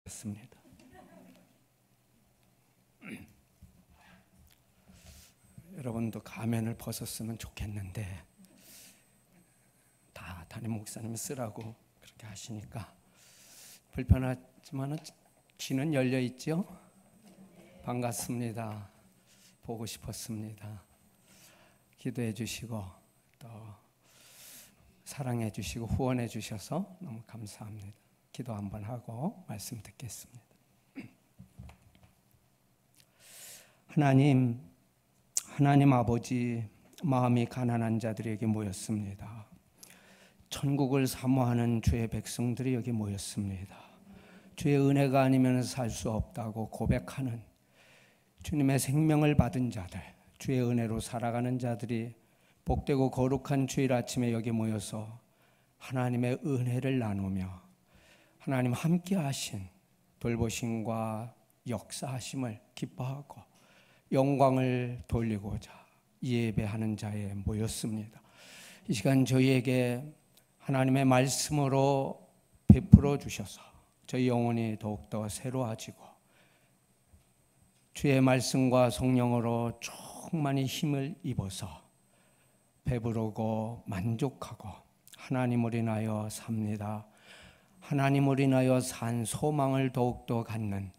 습니다. 여러분도 가면을 벗었으면 좋겠는데 다 담임 목사님이 쓰라고 그렇게 하시니까 불편하지만 귀는 열려 있죠? 반갑습니다. 보고 싶었습니다. 기도해 주시고 또 사랑해 주시고 후원해 주셔서 너무 감사합니다. 기도 한번 하고 말씀 듣겠습니다. 하나님 아버지, 마음이 가난한 자들에게 모였습니다. 천국을 사모하는 주의 백성들이 여기 모였습니다. 주의 은혜가 아니면 살 수 없다고 고백하는 주님의 생명을 받은 자들, 주의 은혜로 살아가는 자들이 복되고 거룩한 주일 아침에 여기 모여서 하나님의 은혜를 나누며 하나님 함께 하신 돌보심과 역사하심을 기뻐하고 영광을 돌리고자 예배하는 자에 모였습니다. 이 시간 저희에게 하나님의 말씀으로 베풀어 주셔서 저희 영혼이 더욱더 새로워지고 주의 말씀과 성령으로 충만히 힘을 입어서 배부르고 만족하고 하나님을 인하여 삽니다. 하나님을 인하여 산 소망을 더욱더 갖는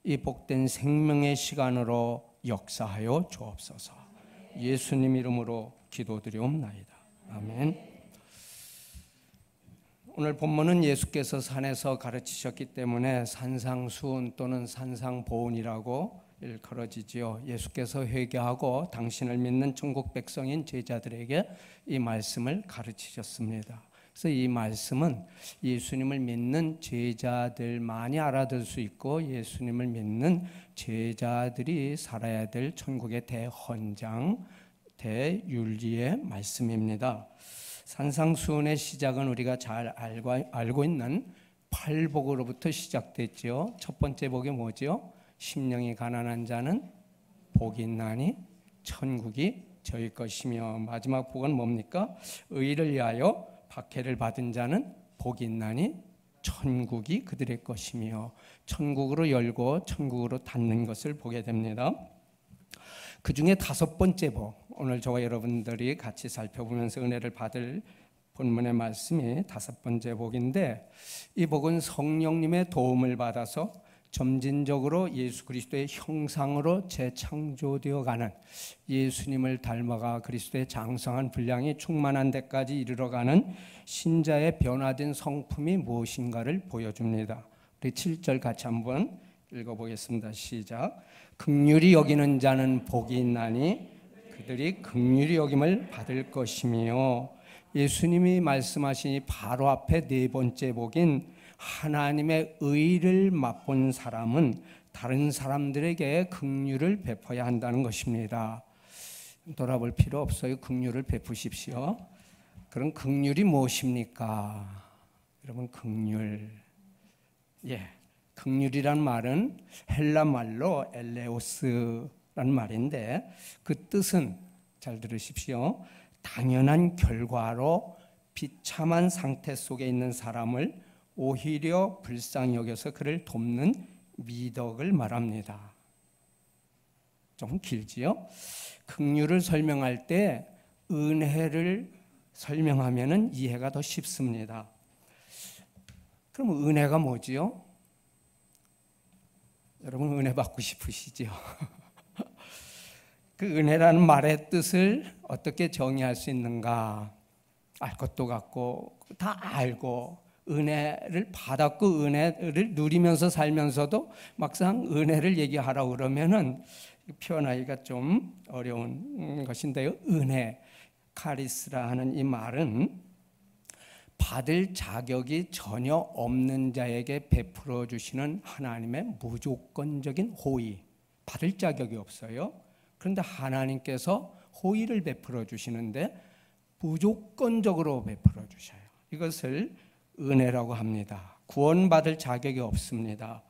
이 복된 생명의 시간으로 역사하여 주옵소서. 예수님 이름으로 기도드리옵나이다. 아멘. 오늘 본문은 예수께서 산에서 가르치셨기 때문에 산상수훈 또는 산상보훈이라고 일컬어지지요. 예수께서 회개하고 당신을 믿는 천국 백성인 제자들에게 이 말씀을 가르치셨습니다. 그래서 이 말씀은 예수님을 믿는 제자들만이 알아들 수 있고 예수님을 믿는 제자들이 살아야 될 천국의 대헌장, 대윤리의 말씀입니다. 산상수훈의 시작은 우리가 잘 알고 있는 팔복으로부터 시작됐죠. 첫 번째 복이 뭐죠? 심령이 가난한 자는 복이 있나니 천국이 저희 것이며, 마지막 복은 뭡니까? 의를 위하여 박해를 받은 자는 복이 있나니 천국이 그들의 것이며, 천국으로 열고 천국으로 닫는 것을 보게 됩니다. 그 중에 다섯 번째 복, 오늘 저와 여러분들이 같이 살펴보면서 은혜를 받을 본문의 말씀이 다섯 번째 복인데, 이 복은 성령님의 도움을 받아서 점진적으로 예수 그리스도의 형상으로 재창조되어 가는, 예수님을 닮아가 그리스도의 장성한 분량이 충만한 데까지 이르러가는 신자의 변화된 성품이 무엇인가를 보여줍니다. 우리 7절 같이 한번 읽어보겠습니다. 시작. 긍휼히 여기는 자는 복이 있나니 그들이 긍휼히 여김을 받을 것이며, 예수님이 말씀하시니 바로 앞에 네 번째 복인 하나님의 의를 맛본 사람은 다른 사람들에게 긍휼을 베풀어야 한다는 것입니다. 돌아볼 필요 없어요. 긍휼을 베푸십시오. 그럼 긍휼이 무엇입니까? 여러분, 긍휼, 긍휼이란 말은 헬라 말로 엘레오스란 말인데, 그 뜻은 잘 들으십시오. 당연한 결과로 비참한 상태 속에 있는 사람을 오히려 불쌍히 여겨서 그를 돕는 미덕을 말합니다. 좀 길지요? 긍휼을 설명할 때 은혜를 설명하면 이해가 더 쉽습니다. 그럼 은혜가 뭐지요? 여러분, 은혜 받고 싶으시죠? 그 은혜라는 말의 뜻을 어떻게 정의할 수 있는가? 알 것도 같고 다 알고 은혜를 받았고 은혜를 누리면서 살면서도 막상 은혜를 얘기하라고 그러면은 표현하기가 좀 어려운 것인데요. 은혜, 카리스라 하는 이 말은 받을 자격이 전혀 없는 자에게 베풀어 주시는 하나님의 무조건적인 호의. 받을 자격이 없어요. 그런데 하나님께서 호의를 베풀어 주시는데 무조건적으로 베풀어 주셔요. 이것을 은혜라고 합니다. 구원받을 자격이 없습니다.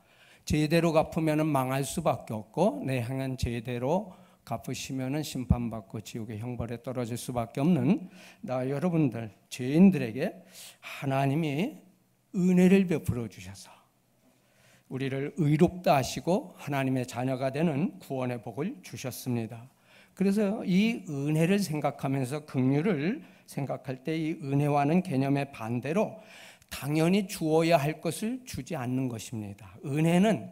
제대로 갚으면 망할 수밖에 없고, 내 향한 제대로 갚으시면 심판받고 지옥의 형벌에 떨어질 수밖에 없는 나 여러분들 죄인들에게 하나님이 은혜를 베풀어 주셔서 우리를 의롭다 하시고 하나님의 자녀가 되는 구원의 복을 주셨습니다. 그래서 이 은혜를 생각하면서 긍휼을 생각할 때 이 은혜와는 개념의 반대로 당연히 주어야 할 것을 주지 않는 것입니다. 은혜는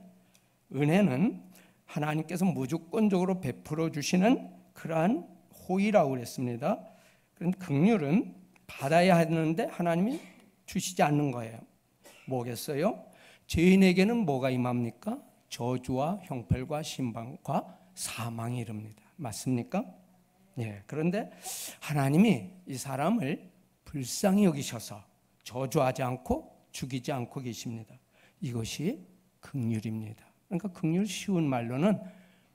하나님께서 무조건적으로 베풀어 주시는 그러한 호의라고 그랬습니다. 그런데 긍휼은 받아야 하는데 하나님이 주시지 않는 거예요. 뭐겠어요? 죄인에게는 뭐가 임합니까? 저주와 형벌과 심판과 사망이 이릅니다. 맞습니까? 예. 그런데 하나님이 이 사람을 불쌍히 여기셔서 저주하지 않고 죽이지 않고 계십니다. 이것이 긍휼입니다. 그러니까 긍휼 쉬운 말로는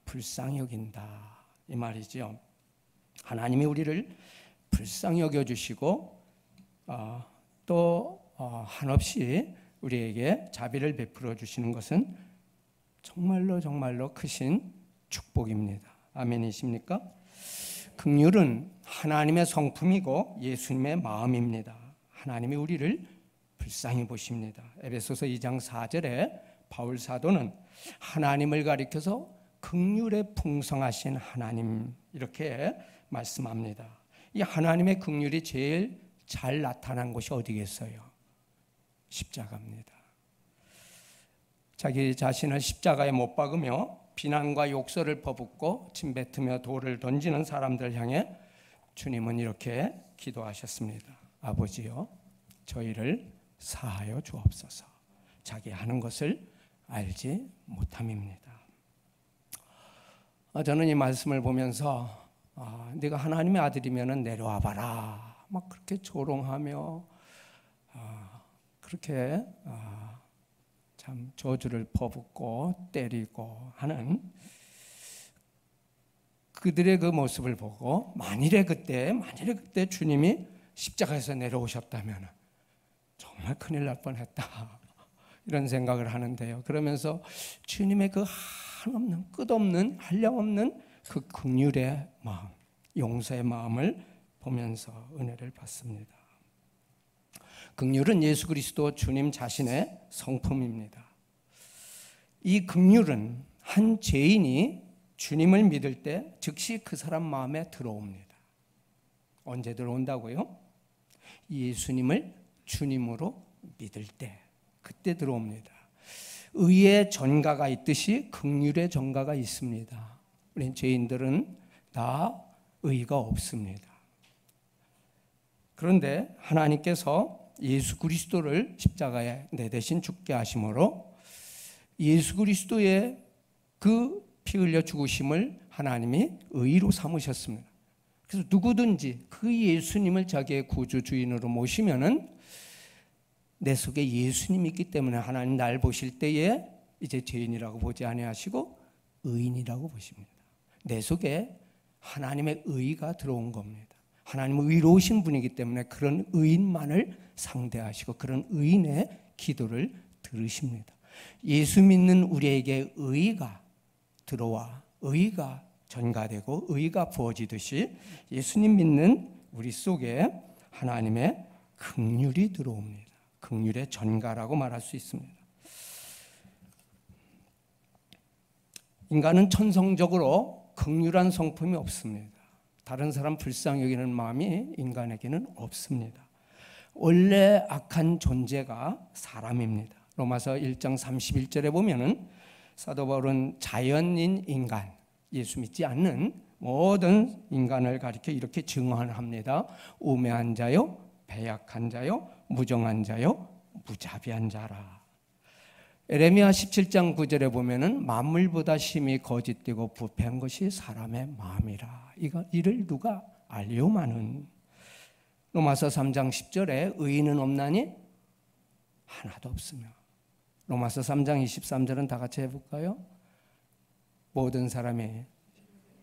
불쌍히 여긴다 이 말이죠. 하나님이 우리를 불쌍히 여겨주시고 또 한없이 우리에게 자비를 베풀어 주시는 것은 정말로 크신 축복입니다. 아멘이십니까? 긍휼은 하나님의 성품이고 예수님의 마음입니다. 하나님이 우리를 불쌍히 보십니다. 에베소서 2장 4절에 바울 사도는 하나님을 가리켜서 긍휼에 풍성하신 하나님 이렇게 말씀합니다. 이 하나님의 긍휼이 제일 잘 나타난 곳이 어디겠어요? 십자가입니다. 자기 자신을 십자가에 못 박으며 비난과 욕설을 퍼붓고 침뱉으며 돌을 던지는 사람들 향해 주님은 이렇게 기도하셨습니다. 아버지여, 저희를 사하여 주옵소서. 자기 하는 것을 알지 못함입니다. 저는 이 말씀을 보면서 네가 하나님의 아들이면 내려와 봐라 막 그렇게 조롱하며 그렇게 참 저주를 퍼붓고 때리고 하는 그들의 그 모습을 보고 만일에 그때 주님이 십자가에서 내려오셨다면 정말 큰일 날 뻔했다 이런 생각을 하는데요. 그러면서 주님의 그 한없는 끝없는 한량없는 그 긍휼의 마음, 용서의 마음을 보면서 은혜를 받습니다. 긍휼은 예수 그리스도 주님 자신의 성품입니다. 이 긍휼은 한 죄인이 주님을 믿을 때 즉시 그 사람 마음에 들어옵니다. 언제 들어온다고요? 예수님을 주님으로 믿을 때 그때 들어옵니다. 의의 전가가 있듯이 긍휼의 전가가 있습니다. 우리 죄인들은 다 의가 없습니다. 그런데 하나님께서 예수 그리스도를 십자가에 내 대신 죽게 하심으로 예수 그리스도의 그 피 흘려 죽으심을 하나님이 의로 삼으셨습니다. 그래서 누구든지 그 예수님을 자기의 구주 주인으로 모시면은 내 속에 예수님이 있기 때문에 하나님 날 보실 때에 이제 죄인이라고 보지 아니하시고 의인이라고 보십니다. 내 속에 하나님의 의가 들어온 겁니다. 하나님은 의로우신 분이기 때문에 그런 의인만을 상대하시고 그런 의인의 기도를 들으십니다. 예수 믿는 우리에게 의가 들어와 의가 전가되고 의가 부어지듯이 예수님 믿는 우리 속에 하나님의 긍휼이 들어옵니다. 긍휼의 전가라고 말할 수 있습니다. 인간은 천성적으로 긍휼한 성품이 없습니다. 다른 사람 불쌍히 여기는 마음이 인간에게는 없습니다. 원래 악한 존재가 사람입니다. 로마서 1장 31절에 보면은 사도 바울은 자연인 인간, 예수 믿지 않는 모든 인간을 가리켜 이렇게 증언합니다. 우매한 자요, 배약한 자요, 무정한 자요, 무자비한 자라. 에레미야 17장 9절에 보면은 만물보다 심히 거짓되고 부패한 것이 사람의 마음이라. 이를 누가 알리오마는. 로마서 3장 10절에 의인은 없나니 하나도 없으며. 로마서 3장 23절은 다 같이 해볼까요? 모든 사람이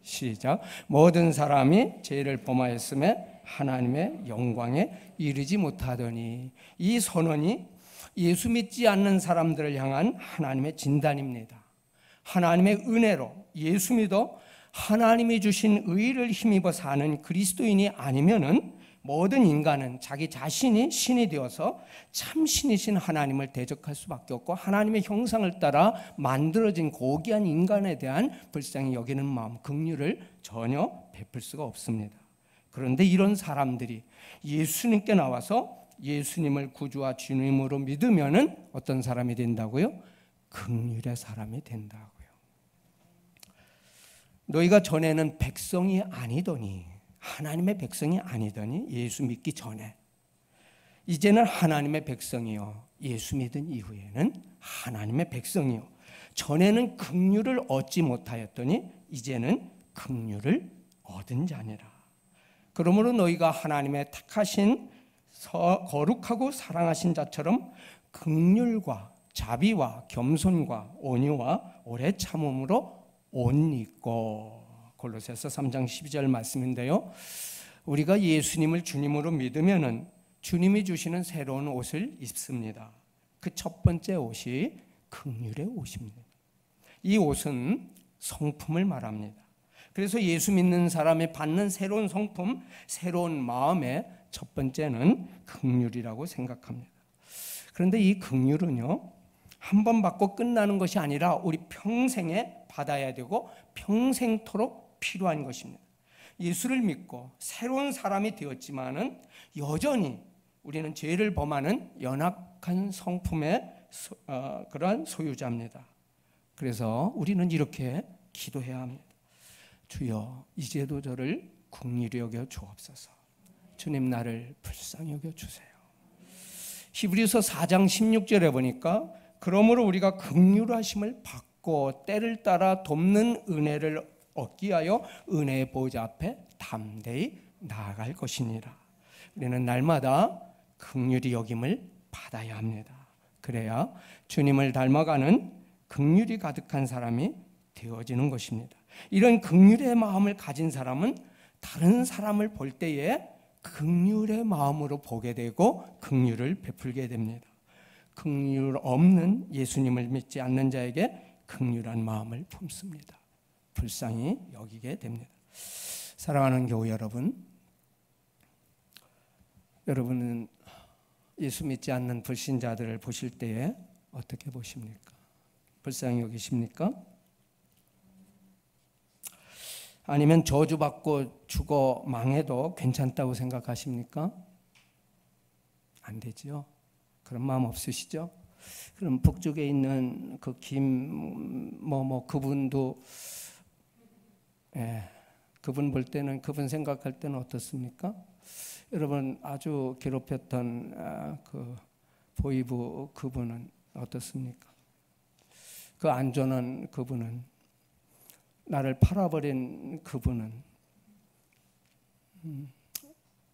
시작. 모든 사람이 죄를 범하였음에 하나님의 영광에 이르지 못하더니. 이 선언이 예수 믿지 않는 사람들을 향한 하나님의 진단입니다. 하나님의 은혜로 예수 믿어 하나님이 주신 의를 힘입어 사는 그리스도인이 아니면은 모든 인간은 자기 자신이 신이 되어서 참 신이신 하나님을 대적할 수밖에 없고 하나님의 형상을 따라 만들어진 고귀한 인간에 대한 불쌍히 여기는 마음, 긍휼을 전혀 베풀 수가 없습니다. 그런데 이런 사람들이 예수님께 나와서 예수님을 구주와 주님으로 믿으면은 어떤 사람이 된다고요? 긍휼의 사람이 된다고요. 너희가 전에는 백성이 아니더니, 하나님의 백성이 아니더니 예수 믿기 전에, 이제는 하나님의 백성이요 예수 믿은 이후에는 하나님의 백성이요 전에는 긍휼을 얻지 못하였더니 이제는 긍휼을 얻은 자니라. 그러므로 너희가 하나님의 택하신 거룩하고 사랑하신 자처럼 긍휼과 자비와 겸손과 온유와 오래 참음으로 옷 입고. 골로새서 3장 12절 말씀인데요, 우리가 예수님을 주님으로 믿으면은 주님이 주시는 새로운 옷을 입습니다. 그 첫 번째 옷이 긍휼의 옷입니다. 이 옷은 성품을 말합니다. 그래서 예수 믿는 사람이 받는 새로운 성품, 새로운 마음의 첫 번째는 긍휼이라고 생각합니다. 그런데 이 긍휼은요, 한 번 받고 끝나는 것이 아니라 우리 평생에 받아야 되고 평생토록 필요한 것입니다. 예수를 믿고 새로운 사람이 되었지만은 여전히 우리는 죄를 범하는 연약한 성품의 그러한 소유자입니다. 그래서 우리는 이렇게 기도해야 합니다. 주여, 이제도 저를 긍휼히 여겨 주옵소서. 주님, 나를 불쌍히 여겨 주세요. 히브리서 4장 16절에 보니까 그러므로 우리가 긍휼하심을 받고 때를 따라 돕는 은혜를 얻기 위하여 은혜의 보좌 앞에 담대히 나아갈 것이니라. 우리는 날마다 긍휼히 여김을 받아야 합니다. 그래야 주님을 닮아가는 긍휼이 가득한 사람이 되어지는 것입니다. 이런 긍휼의 마음을 가진 사람은 다른 사람을 볼 때에 긍휼의 마음으로 보게 되고 긍휼을 베풀게 됩니다. 긍휼 없는 예수님을 믿지 않는 자에게 긍휼한 마음을 품습니다. 불쌍히 여기게 됩니다. 사랑하는 교우 여러분, 여러분은 예수 믿지 않는 불신자들을 보실 때에 어떻게 보십니까? 불쌍히 여기십니까? 아니면 저주받고 죽어 망해도 괜찮다고 생각하십니까? 안 되죠. 그런 마음 없으시죠? 그럼 북쪽에 있는 그 그분도 그분 볼 때는, 그분 생각할 때는 어떻습니까? 여러분 아주 괴롭혔던 그 보이부 그분은 어떻습니까? 그 안전한 그분은, 나를 팔아버린 그분은,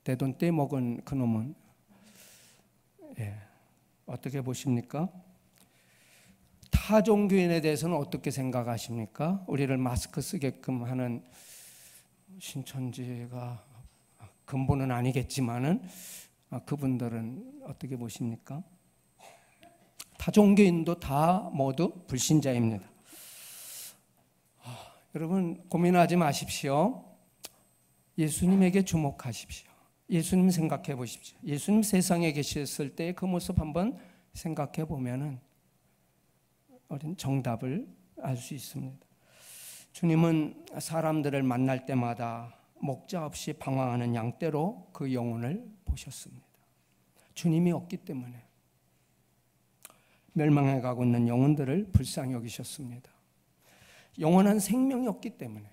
내 돈 떼먹은 그놈은 어떻게 보십니까? 타 종교인에 대해서는 어떻게 생각하십니까? 우리를 마스크 쓰게끔 하는 신천지가 근본은 아니겠지만은 그분들은 어떻게 보십니까? 타 종교인도 다 모두 불신자입니다. 여러분 고민하지 마십시오. 예수님에게 주목하십시오. 예수님 생각해 보십시오. 예수님 세상에 계셨을 때 그 모습 한번 생각해 보면은 우리는 정답을 알 수 있습니다. 주님은 사람들을 만날 때마다 목자 없이 방황하는 양떼로 그 영혼을 보셨습니다. 주님이 없기 때문에 멸망해 가고 있는 영혼들을 불쌍히 여기셨습니다. 영원한 생명이 없기 때문에,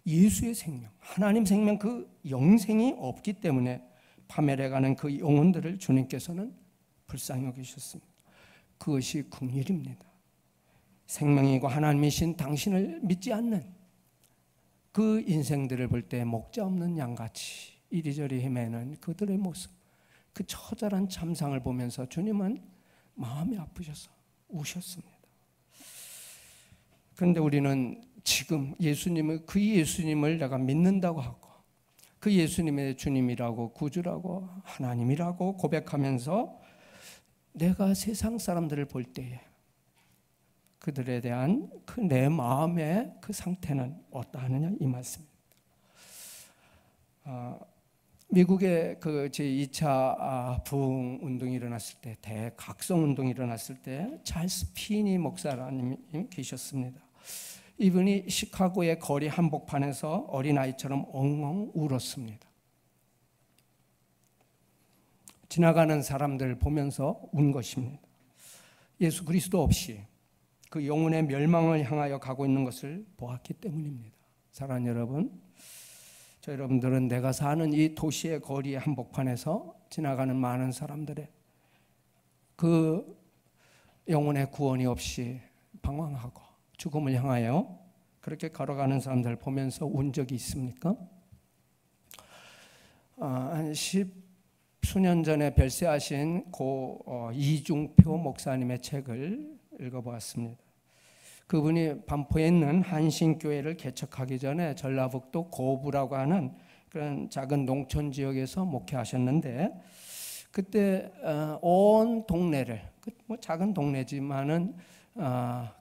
예수의 생명, 하나님 생명, 그 영생이 없기 때문에 파멸해가는 그 영혼들을 주님께서는 불쌍히 여기셨습니다. 그것이 긍휼입니다. 생명이고 하나님이신 당신을 믿지 않는 그 인생들을 볼 때 목자 없는 양같이 이리저리 헤매는 그들의 모습, 그 처절한 참상을 보면서 주님은 마음이 아프셔서 우셨습니다. 그런데 우리는 지금 그 예수님을 내가 믿는다고 하고 그 예수님의 주님이라고 구주라고 하나님이라고 고백하면서 내가 세상 사람들을 볼 때에 그들에 대한 그 내 마음의 그 상태는 어떠하느냐 이 말씀입니다. 미국의 그 제2차 부흥 운동이 일어났을 때, 대각성 운동이 일어났을 때 찰스 피니 목사님 계셨습니다. 이분이 시카고의 거리 한복판에서 어린아이처럼 엉엉 울었습니다. 지나가는 사람들 보면서 운 것입니다. 예수 그리스도 없이 그 영혼의 멸망을 향하여 가고 있는 것을 보았기 때문입니다. 사랑하는 여러분, 저 여러분들은 내가 사는 이 도시의 거리의 한복판에서 지나가는 많은 사람들의 그 영혼의 구원이 없이 방황하고 죽음을 향하여 그렇게 걸어가는 사람들을 보면서 운 적이 있습니까? 한 수년 전에 별세하신 고 이중표 목사님의 책을 읽어보았습니다. 그분이 반포에 있는 한신교회를 개척하기 전에 전라북도 고부라고 하는 그런 작은 농촌 지역에서 목회하셨는데, 그때 온 동네를, 뭐 작은 동네지만은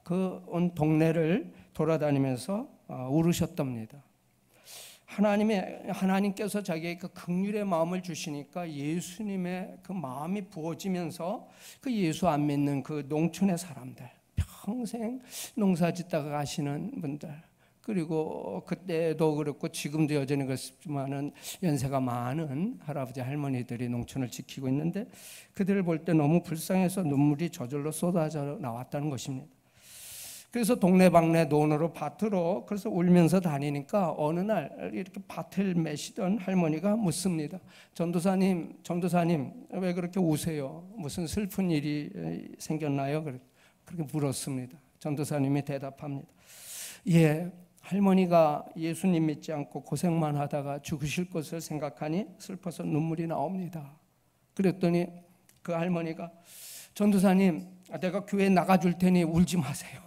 그 온 동네를 돌아다니면서 울으셨답니다. 하나님께서 자기의 그 긍휼의 마음을 주시니까 예수님의 그 마음이 부어지면서 그 예수 안 믿는 그 농촌의 사람들, 평생 농사 짓다가 가시는 분들, 그리고 그때도 그렇고 지금도 여전히 그렇지만은 연세가 많은 할아버지 할머니들이 농촌을 지키고 있는데, 그들을 볼 때 너무 불쌍해서 눈물이 저절로 쏟아져 나왔다는 것입니다. 그래서 동네방네 논으로 밭으로 그래서 울면서 다니니까 어느 날 이렇게 밭을 매시던 할머니가 묻습니다. 전도사님 왜 그렇게 우세요? 무슨 슬픈 일이 생겼나요? 그렇게 물었습니다. 전도사님이 대답합니다. 예, 할머니가 예수님 믿지 않고 고생만 하다가 죽으실 것을 생각하니 슬퍼서 눈물이 나옵니다. 그랬더니 그 할머니가, 전도사님, 내가 교회 나가줄 테니 울지 마세요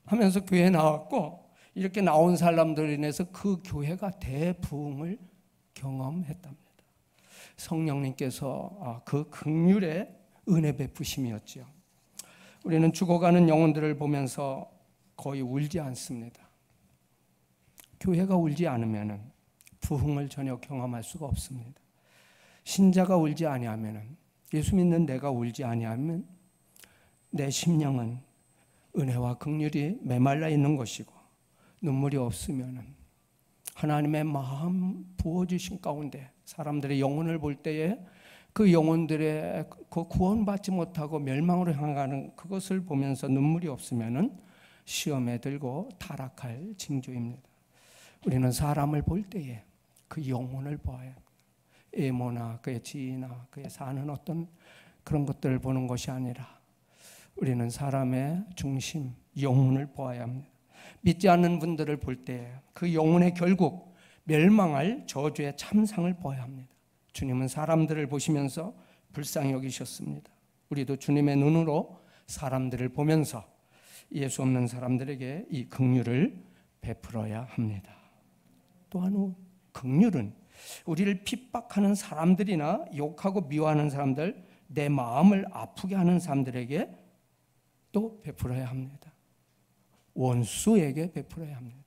하면서 교회에 나왔고, 이렇게 나온 사람들로 인해서 그 교회가 대부흥을 경험했답니다. 성령님께서 그 긍휼의 은혜 베푸심이었죠. 우리는 죽어가는 영혼들을 보면서 거의 울지 않습니다. 교회가 울지 않으면 부흥을 전혀 경험할 수가 없습니다. 신자가 울지 아니하면, 예수 믿는 내가 울지 아니하면 내 심령은 은혜와 긍휼이 메말라 있는 것이고, 눈물이 없으면 하나님의 마음 부어주신 가운데 사람들의 영혼을 볼 때에 그 영혼들의 그 구원받지 못하고 멸망으로 향하는 그것을 보면서 눈물이 없으면 시험에 들고 타락할 징조입니다. 우리는 사람을 볼 때에 그 영혼을 보아야 합니다. 애모나 그의 지위나 그의 사는 어떤 그런 것들을 보는 것이 아니라 우리는 사람의 중심, 영혼을 보아야 합니다. 믿지 않는 분들을 볼 때 그 영혼의 결국 멸망할 저주의 참상을 보아야 합니다. 주님은 사람들을 보시면서 불쌍히 여기셨습니다. 우리도 주님의 눈으로 사람들을 보면서 예수 없는 사람들에게 이 긍휼을 베풀어야 합니다. 또한 긍휼은 우리를 핍박하는 사람들이나 욕하고 미워하는 사람들, 내 마음을 아프게 하는 사람들에게 또 베풀어야 합니다. 원수에게 베풀어야 합니다.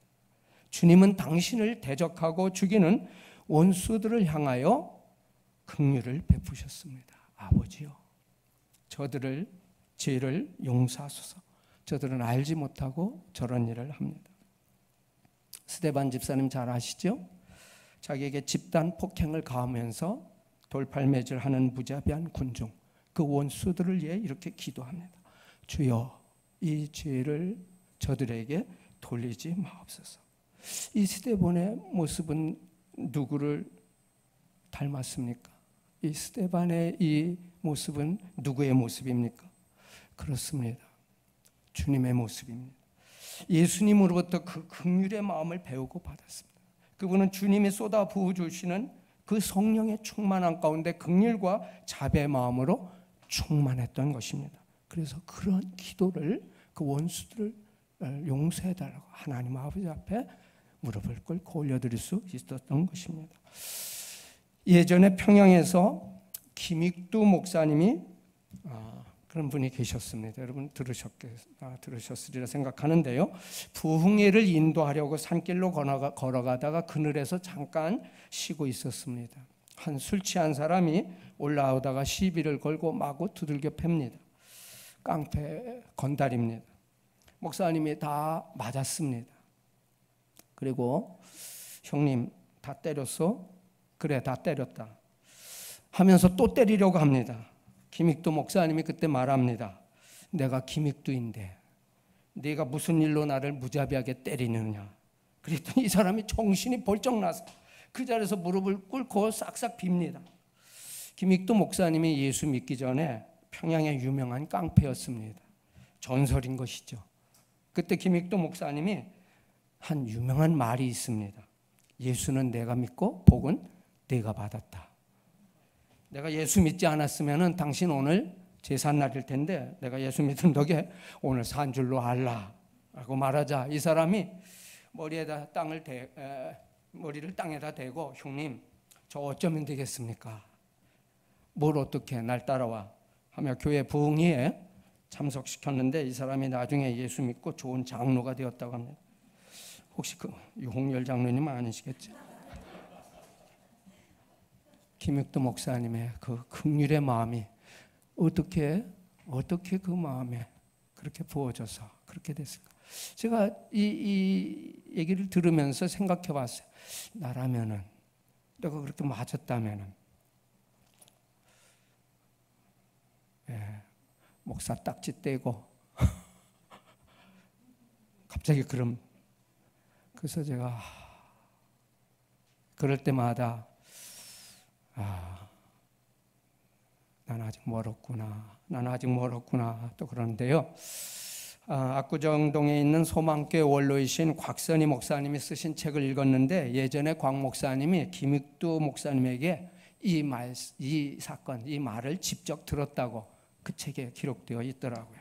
주님은 당신을 대적하고 죽이는 원수들을 향하여 긍휼을 베푸셨습니다. 아버지요, 저들을 죄를 용서하소서. 저들은 알지 못하고 저런 일을 합니다. 스데반 집사님 잘 아시죠? 자기에게 집단 폭행을 가하면서 돌팔매질하는 무자비한 군중, 그 원수들을 위해 이렇게 기도합니다. 주여, 이 죄를 저들에게 돌리지 마옵소서. 이 스데반의 모습은 누구를 닮았습니까? 이 스데반의 이 모습은 누구의 모습입니까? 그렇습니다. 주님의 모습입니다. 예수님으로부터 그 긍휼의 마음을 배우고 받았습니다. 그분은 주님이 쏟아 부어 주시는 그 성령의 충만한 가운데 긍휼과 자비의 마음으로 충만했던 것입니다. 그래서 그런 기도를, 그 원수들을 용서해달라고 하나님 아버지 앞에 무릎을 꿇고 올려드릴 수 있었던 것입니다. 예전에 평양에서 김익두 목사님이 그런 분이 계셨습니다. 여러분 들으셨으리라 생각하는데요. 부흥회를 인도하려고 산길로 걸어가다가 그늘에서 잠깐 쉬고 있었습니다. 한 술 취한 사람이 올라오다가 시비를 걸고 마구 두들겨 팹니다. 깡패 건달입니다. 목사님이 다 맞았습니다. 그리고 형님 다 때렸어? 그래, 다 때렸다 하면서 또 때리려고 합니다. 김익두 목사님이 그때 말합니다. 내가 김익두인데 네가 무슨 일로 나를 무자비하게 때리느냐. 그랬더니 이 사람이 정신이 벌쩍 나서 그 자리에서 무릎을 꿇고 싹싹 빕니다. 김익두 목사님이 예수 믿기 전에 평양의 유명한 깡패였습니다. 전설인 것이죠. 그때 김익두 목사님이 한 유명한 말이 있습니다. 예수는 내가 믿고 복은 내가 받았다. 내가 예수 믿지 않았으면 당신 오늘 제삿날일 텐데 내가 예수 믿은 덕에 오늘 산 줄로 알라 라고 말하자 이 사람이 머리를 땅에다 대고 형님 저 어쩌면 되겠습니까? 뭘 어떻게 날 따라와 하며 교회 부흥회에 참석시켰는데 이 사람이 나중에 예수 믿고 좋은 장로가 되었다고 합니다. 혹시 그 유홍열 장로님 아니시겠죠? 김익두 목사님의 그 긍휼의 마음이 어떻게 그 마음에 그렇게 부어져서 그렇게 됐을까? 제가 이 얘기를 들으면서 생각해 봤어요. 나라면은 내가 그렇게 맞았다면은 목사 딱지 떼고 갑자기 그래서 제가 그럴 때마다 난 아직 멀었구나 또 그러는데요. 압구정동에 있는 소망교회 원로이신 곽선희 목사님이 쓰신 책을 읽었는데 예전에 곽 목사님이 김익두 목사님에게 이 사건, 이 말을 직접 들었다고 그 책에 기록되어 있더라고요.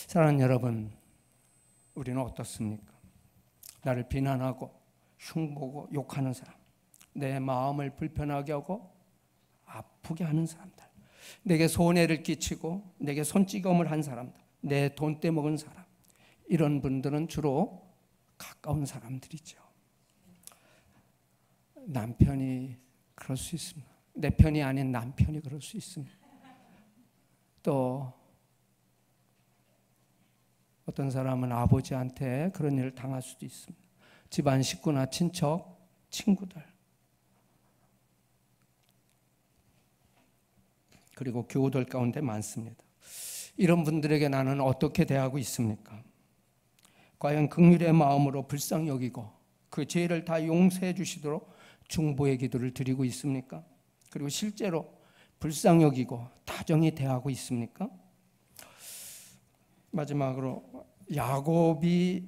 사랑하는 여러분, 우리는 어떻습니까? 나를 비난하고 흉보고 욕하는 사람, 내 마음을 불편하게 하고 아프게 하는 사람들, 내게 손해를 끼치고 내게 손찌검을 한 사람들, 내 돈 떼먹은 사람, 이런 분들은 주로 가까운 사람들이죠. 남편이 그럴 수 있습니다. 내 편이 아닌 남편이 그럴 수 있습니다. 또 어떤 사람은 아버지한테 그런 일을 당할 수도 있습니다. 집안 식구나 친척, 친구들, 그리고 교우들 가운데 많습니다. 이런 분들에게 나는 어떻게 대하고 있습니까? 과연 긍휼의 마음으로 불쌍히 여기고 그 죄를 다 용서해 주시도록 중보의 기도를 드리고 있습니까? 그리고 실제로 불쌍히 여기고 다정히 대하고 있습니까? 마지막으로 야곱의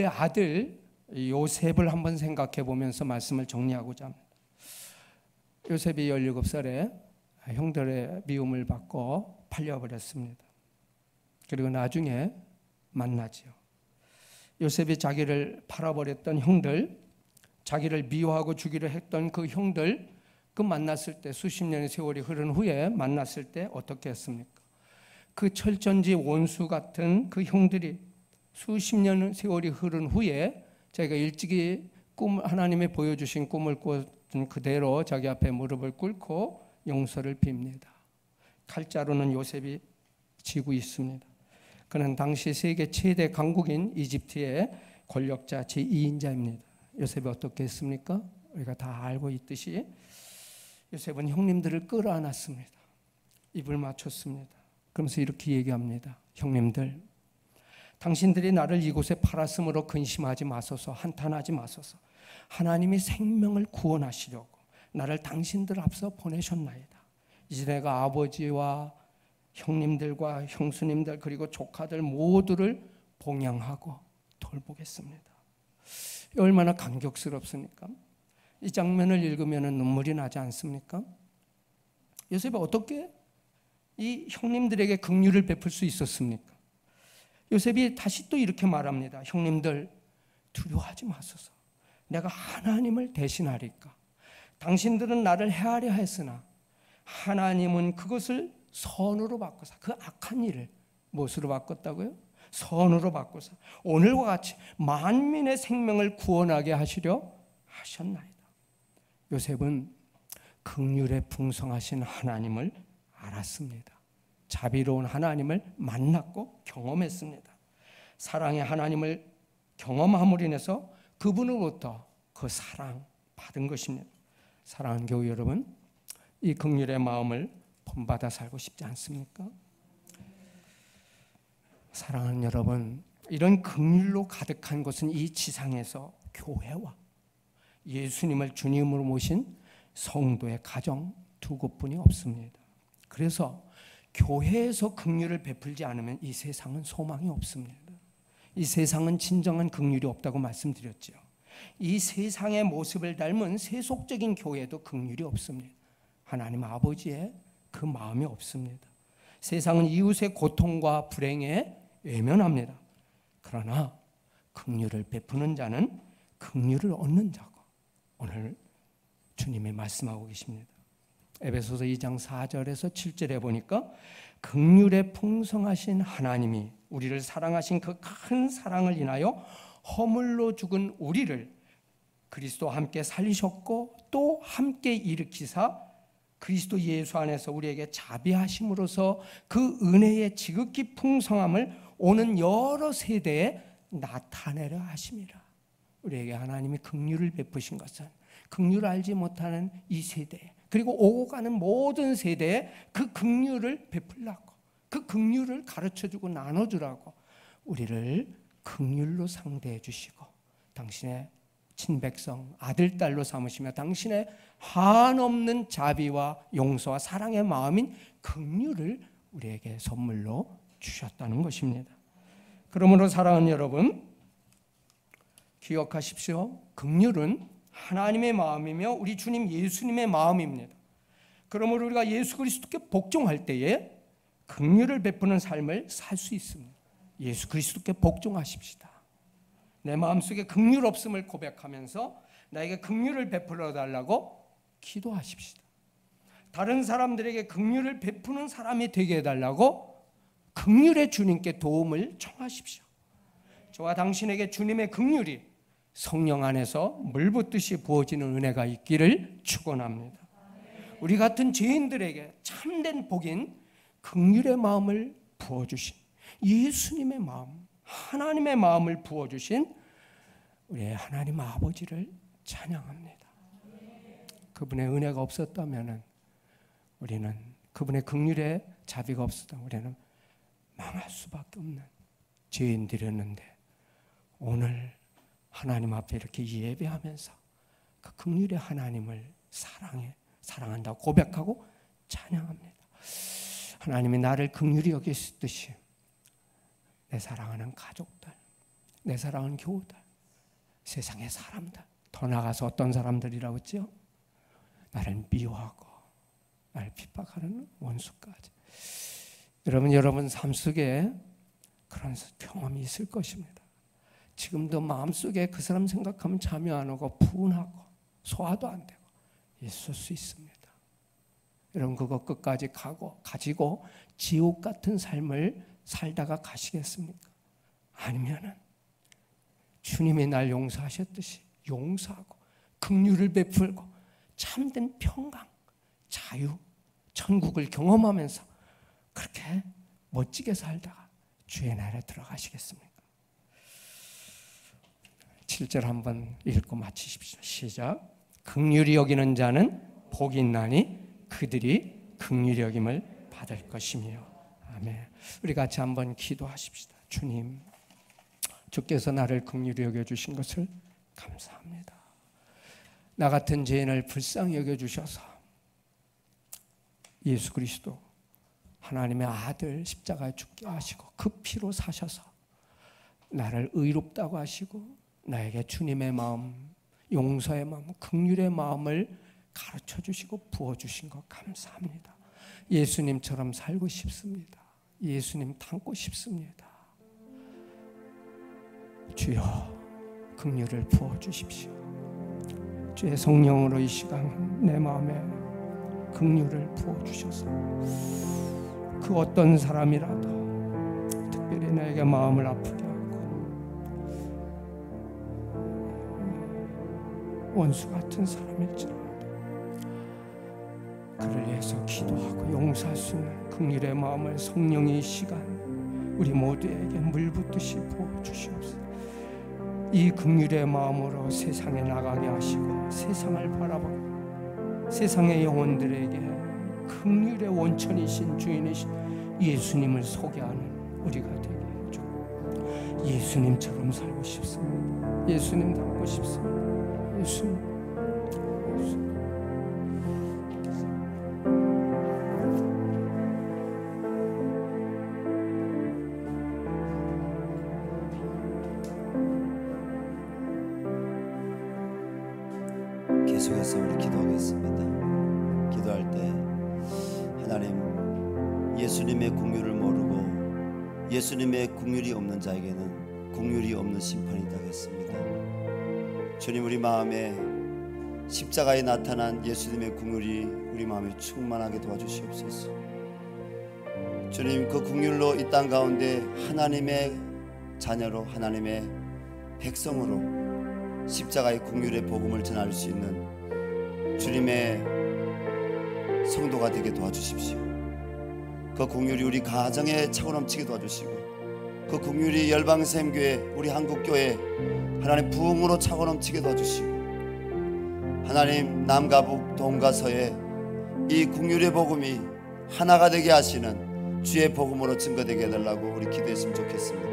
아들 요셉을 한번 생각해 보면서 말씀을 정리하고자 합니다. 요셉이 17살에 형들의 미움을 받고 팔려버렸습니다. 그리고 나중에 만나지요. 요셉이 자기를 팔아버렸던 형들, 자기를 미워하고 죽이려 했던 그 형들, 그 만났을 때 수십 년의 세월이 흐른 후에 만났을 때 어떻게 했습니까? 그 철전지 원수 같은 그 형들이 수십 년의 세월이 흐른 후에 자기가 일찍이 하나님이 보여주신 꿈을 꾼 그대로 자기 앞에 무릎을 꿇고 용서를 빕니다. 칼자루는 요셉이 쥐고 있습니다. 그는 당시 세계 최대 강국인 이집트의 권력자 제2인자입니다. 요셉이 어떻게 했습니까? 우리가 다 알고 있듯이 요셉은 형님들을 끌어안았습니다. 입을 맞췄습니다. 그러면서 이렇게 얘기합니다. 형님들, 당신들이 나를 이곳에 팔았으므로 근심하지 마소서, 한탄하지 마소서. 하나님이 생명을 구원하시려고 나를 당신들 앞서 보내셨나이다. 이제 내가 아버지와 형님들과 형수님들 그리고 조카들 모두를 봉양하고 돌보겠습니다. 얼마나 감격스럽습니까? 이 장면을 읽으면 눈물이 나지 않습니까? 요셉이 어떻게 이 형님들에게 긍휼을 베풀 수 있었습니까? 요셉이 다시 또 이렇게 말합니다. 형님들, 두려워하지 마소서. 내가 하나님을 대신하리까. 당신들은 나를 해하려 했으나 하나님은 그것을 선으로 바꿔서 그 악한 일을 무엇으로 바꿨다고요? 선으로 바꿔서 오늘과 같이 만민의 생명을 구원하게 하시려 하셨나이다. 요셉은 긍휼에 풍성하신 하나님을 알았습니다. 자비로운 하나님을 만났고 경험했습니다. 사랑의 하나님을 경험함으로 인해서 그분으로부터 그 사랑 받은 것입니다. 사랑하는 교우 여러분, 이 긍휼의 마음을 본받아 살고 싶지 않습니까? 사랑하는 여러분, 이런 긍휼로 가득한 것은 이 지상에서 교회와 예수님을 주님으로 모신 성도의 가정 두 곳뿐이 없습니다. 그래서 교회에서 긍휼을 베풀지 않으면 이 세상은 소망이 없습니다. 이 세상은 진정한 긍휼이 없다고 말씀드렸죠. 이 세상의 모습을 닮은 세속적인 교회도 긍휼이 없습니다. 하나님 아버지의 그 마음이 없습니다. 세상은 이웃의 고통과 불행에 외면합니다. 그러나 긍휼을 베푸는 자는 긍휼을 얻는 자고, 오늘 주님이 말씀하고 계십니다. 에베소서 2장 4절에서 7절에 보니까 긍휼에 풍성하신 하나님이 우리를 사랑하신 그 큰 사랑을 인하여 허물로 죽은 우리를 그리스도와 함께 살리셨고 또 함께 일으키사 그리스도 예수 안에서 우리에게 자비하심으로써 그 은혜의 지극히 풍성함을 오는 여러 세대에 나타내려 하심이라. 우리에게 하나님이 긍휼을 베푸신 것은 긍휼을 알지 못하는 이 세대, 그리고 오고 가는 모든 세대에 그 긍휼을 베풀라고, 그 긍휼을 가르쳐주고 나눠주라고 우리를 긍휼로 상대해 주시고 당신의 친백성 아들 딸로 삼으시며 당신의 한없는 자비와 용서와 사랑의 마음인 긍휼을 우리에게 선물로 주셨다는 것입니다. 그러므로 사랑하는 여러분, 기억하십시오. 긍휼은 하나님의 마음이며 우리 주님 예수님의 마음입니다. 그러므로 우리가 예수 그리스도께 복종할 때에 긍휼을 베푸는 삶을 살 수 있습니다. 예수 그리스도께 복종하십시다. 내 마음속에 긍휼 없음을 고백하면서 나에게 긍휼을 베풀어 달라고 기도하십시다. 다른 사람들에게 긍휼을 베푸는 사람이 되게 해달라고 긍휼의 주님께 도움을 청하십시오. 저와 당신에게 주님의 긍휼이 성령 안에서 물붓듯이 부어지는 은혜가 있기를 축원합니다. 우리 같은 죄인들에게 참된 복인 긍휼의 마음을 부어주신 예수님의 마음, 하나님의 마음을 부어주신 우리의 하나님 아버지를 찬양합니다. 그분의 은혜가 없었다면 우리는, 그분의 긍휼의 자비가 없었다면 우리는 망할 수밖에 없는 죄인들이었는데, 오늘 하나님 앞에 이렇게 예배하면서 그 긍휼의 하나님을 사랑한다고 고백하고 찬양합니다. 하나님이 나를 긍휼히 여기시듯이 내 사랑하는 가족들, 내 사랑하는 교우들, 세상의 사람들, 더 나아가서 어떤 사람들이라고 했죠? 나를 미워하고 나를 핍박하는 원수까지. 여러분 삶 속에 그런 경험이 있을 것입니다. 지금도 마음속에 그 사람 생각하면 잠이 안 오고 분하고 소화도 안 되고 있을 수 있습니다. 여러분 그거 끝까지 가지고 지옥 같은 삶을 살다가 가시겠습니까? 아니면은 주님이 날 용서하셨듯이 용서하고 긍휼을 베풀고 참된 평강, 자유, 천국을 경험하면서 그렇게 멋지게 살다가 주의 나라에 들어가시겠습니까? 7절 한번 읽고 마치십시오. 시작. 긍휼히 여기는 자는 복이 있나니 그들이 긍휼히 여김을 받을 것이며. 아멘. 우리 같이 한번 기도하십시다. 주님, 주께서 나를 긍휼히 여겨주신 것을 감사합니다. 나 같은 죄인을 불쌍히 여겨주셔서 예수 그리스도 하나님의 아들 십자가에 죽게 하시고 그 피로 사셔서 나를 의롭다고 하시고 나에게 주님의 마음, 용서의 마음, 긍휼의 마음을 가르쳐 주시고 부어주신 것 감사합니다. 예수님처럼 살고 싶습니다. 예수님 닮고 싶습니다. 주여 긍휼을 부어주십시오. 주의 성령으로 이 시간 내 마음에 긍휼을 부어주셔서 그 어떤 사람이라도 특별히 나에게 마음을 아프게 하고 원수 같은 사람일지라도 그를 위해서 기도하고 용서할 수 있는 긍휼의 마음을 성령의 시간 우리 모두에게 물붓듯이 부어주시옵소서. 이 긍휼의 마음으로 세상에 나가게 하시고 세상을 바라보고 세상의 영혼들에게 긍휼의 원천이신 주인이신 예수님을 소개하는 우리가 되게 해줘. 예수님처럼 살고 싶습니다. 예수님 닮고 싶습니다. 예수님. 계속해서 우리 기도하겠습니다. 기도할 때 하나님, 예수님의 긍휼을 모르고 예수님의 긍휼이 없는 자에게는 긍휼이 없는 심판이 있다겠습니다. 주님, 우리 마음에 십자가에 나타난 예수님의 긍휼이 우리 마음에 충만하게 도와주시옵소서. 주님, 그 긍휼로 이 땅 가운데 하나님의 자녀로 하나님의 백성으로 십자가의 긍휼의 복음을 전할 수 있는 주님의 성도가 되게 도와주십시오. 그 긍휼이 우리 가정에 차고 넘치게 도와주시고 그 긍휼이 열방샘교회 우리 한국교회 하나님 부흥으로 차고 넘치게 도와주시고 하나님 남과 북 동과 서에 이 긍휼의 복음이 하나가 되게 하시는 주의 복음으로 증거되게 해달라고 우리 기도했으면 좋겠습니다.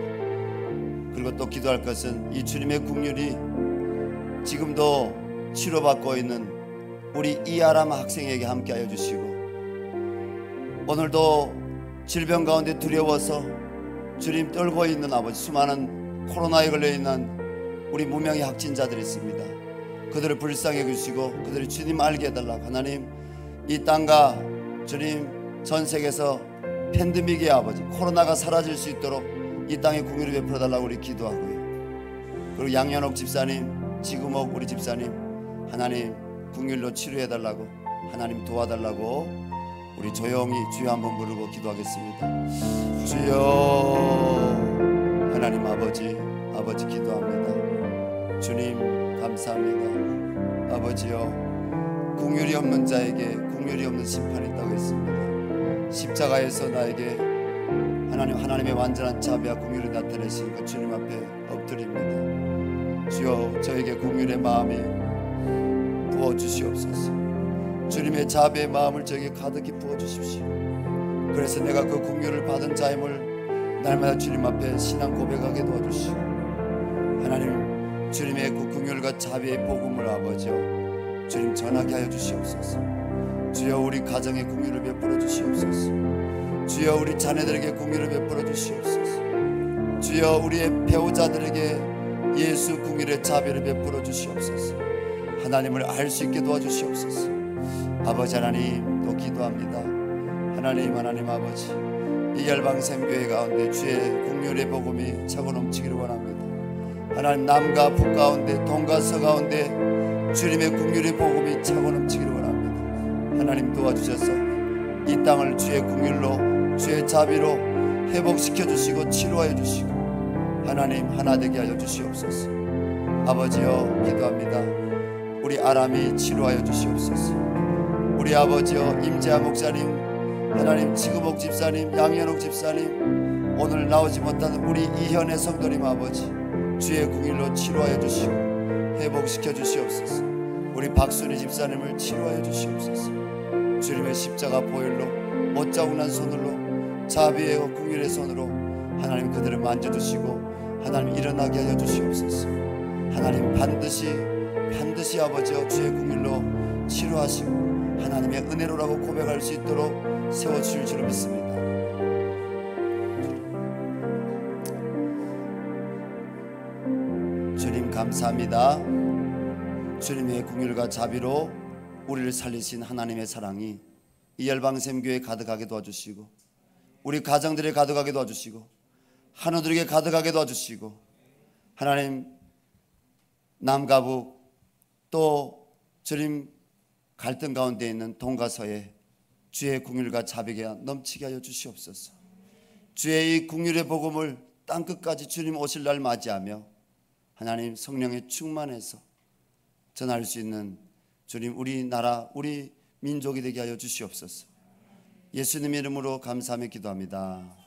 그리고 또 기도할 것은 이 주님의 긍휼이 지금도 치료받고 있는 우리 이아람 학생에게 함께하여 주시고 오늘도 질병 가운데 두려워서 주님 떨고 있는 아버지 수많은 코로나에 걸려있는 우리 무명의 확진자들이 있습니다. 그들을 불쌍히 여기시고 그들을 주님 알게 해달라고 하나님 이 땅과 주님 전 세계에서 팬데믹의 아버지 코로나가 사라질 수 있도록 이 땅에 긍휼을 베풀어달라고 우리 기도하고요. 그리고 양현옥 집사님 지금옥 우리 집사님 하나님 긍휼로 치료해달라고 하나님 도와달라고 우리 조용히 주여 한번 부르고 기도하겠습니다. 주여 하나님 아버지 기도합니다. 주님 감사합니다. 아버지여 긍휼이 없는 자에게 긍휼이 없는 심판이 있다고 했습니다. 십자가에서 나에게 하나님의 완전한 자비와 긍휼을 나타내신 그 주님 앞에 엎드립니다. 주여 저에게 긍휼의 마음이 부어주시옵소서. 주님의 자비의 마음을 저에게 가득히 부어주십시오. 그래서 내가 그 긍휼을 받은 자임을 날마다 주님 앞에 신앙 고백하게 도와주시오. 하나님 주님의 그 긍휼과 자비의 복음을 아버지여 주님 전하게 하여 주시옵소서. 주여 우리 가정에 긍휼을 베풀어 주시옵소서. 주여 우리 자녀들에게 긍휼을 베풀어 주시옵소서. 주여 우리의 배우자들에게 예수 긍휼의 자비를 베풀어 주시옵소서. 하나님을 알 수 있게 도와주시옵소서. 아버지 하나님 또 기도합니다. 하나님 아버지 이 열방샘교회 가운데 주의 긍휼의 복음이 차고 넘치기를 원합니다. 하나님 남과 북 가운데 동과 서 가운데 주님의 긍휼의 복음이 차고 넘치기를 원합니다. 하나님 도와주셔서 이 땅을 주의 긍휼로 주의 자비로 회복시켜 주시고 치료하여 주시고 하나님 하나 되게 하여 주시옵소서. 아버지여 기도합니다. 우리 아람이 치료하여 주시옵소서. 우리 아버지여 임재하 목사님 하나님 지금옥 집사님 양현옥 집사님 오늘 나오지 못하는 우리 이현의 성도님 아버지 주의 긍휼로 치료하여 주시고 회복시켜 주시옵소서. 우리 박순희 집사님을 치료하여 주시옵소서. 주님의 십자가 보혈로 못자국난 손으로 자비의 긍휼의 손으로 하나님 그들을 만져주시고 하나님 일어나게 하여 주시옵소서. 하나님 반드시 아버지여 주의 긍휼로 치료하시고 하나님의 은혜로라고 고백할 수 있도록 세워주실 줄 믿습니다. 주님 감사합니다. 주님의 긍휼과 자비로 우리를 살리신 하나님의 사랑이 이 열방샘교회에 가득하게 도와주시고 우리 가정들에 가득하게 도와주시고 한우들에게 가득하게 도와주시고 하나님 남과 북 또 주님 갈등 가운데 있는 동과 서에 주의 긍휼과 자비가 넘치게 하여 주시옵소서. 주의 이 긍휼의 복음을 땅끝까지 주님 오실 날 맞이하며 하나님 성령의 충만해서 전할 수 있는 주님 우리나라 우리 민족이 되게 하여 주시옵소서. 예수님의 이름으로 감사하며 기도합니다.